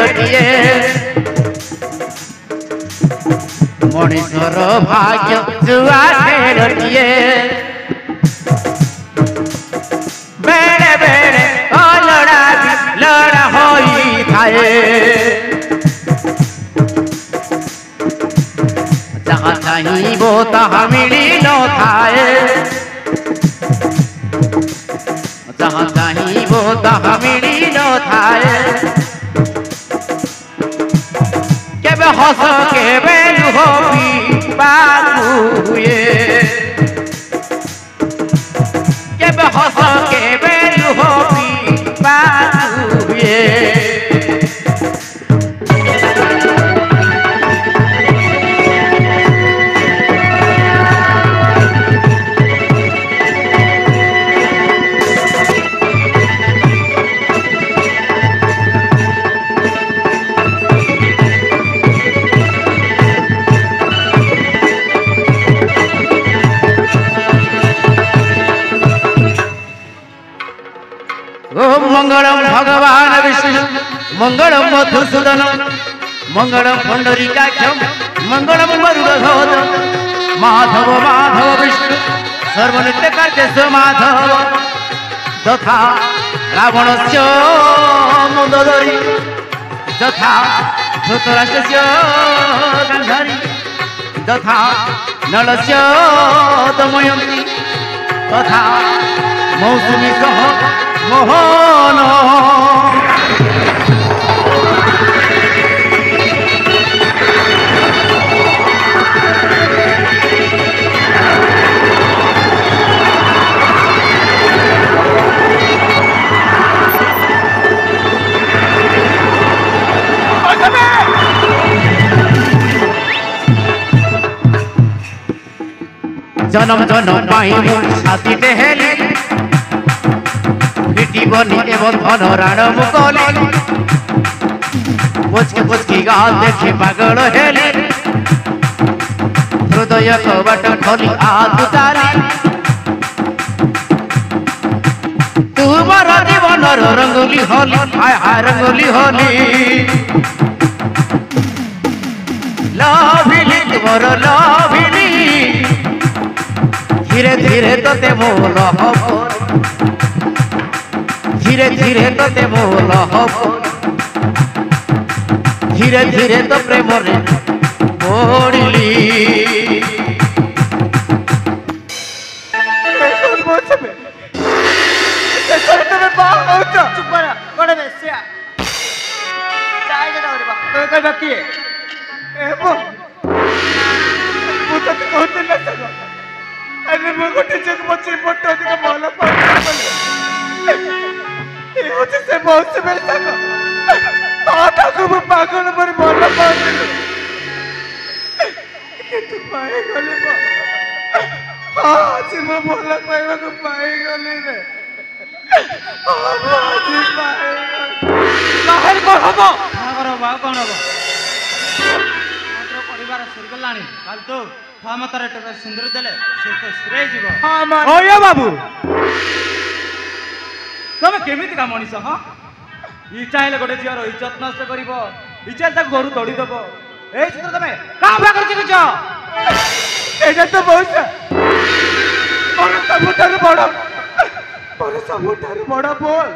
ढेरोटिए मनीषर भाग्य जुआ ढेरोटिए बेड़े बेड़े लड़ा लड़ा होई थाए जहाँ चाहिए तहाँ मिली न थाए जहाँ चाहिए तहाँ मिली न थाए केबे हस केबे लुह पीबाकु हुए केबे हस केबे लुह पीबाकु हुए मंगलम भगवान विष्णु मंगलम मधुसूदन मंगलम पुंडरीकाक्षम मंगलम गरुड़ध्वज माधव माधव विष्णु सर्वनित्य कार्य माधव तथा रावणस्य मुदधरी तथा धृतराष्ट्रस्य गान्धारी तथा नलस्य दमयन्ती तथा मौसुमी सह मोहन जन्म जन्म पाई छाती टेहेली बनी एवं धन राण मुकली पुचकी गा देखी पागल हेली हृदय कबाट खोली आतु तारी तुमर जीवन रंगोली होली हाय हाय रंगोली होली लभिली तुमर लभिली धीरे धीरे तोते मोल हब धीरे धीरे तोते मोल हब धीरे धीरे तो प्रेम रे पड़िली पागल पर बोल पाए गले आज मैं बोला पाएगा को पाए गले रे आज पाएगा बाहर कौन हबो बाहर बा कौन हबो मात्र परिवार सरगलाणी काल तो थामतर टका सिंदूर देले से तो श्रेय जीव हां मान ओयो बाबू तमे केमिति का मनीष हां ई चाहेले गोटे झियर इज्जत नष्ट करिवो इज्जत तक घरु तोड़ी देबो ए चित्र तमे का भा कर छिकछ एटा तो बहुत और सबुठार बड़ बोल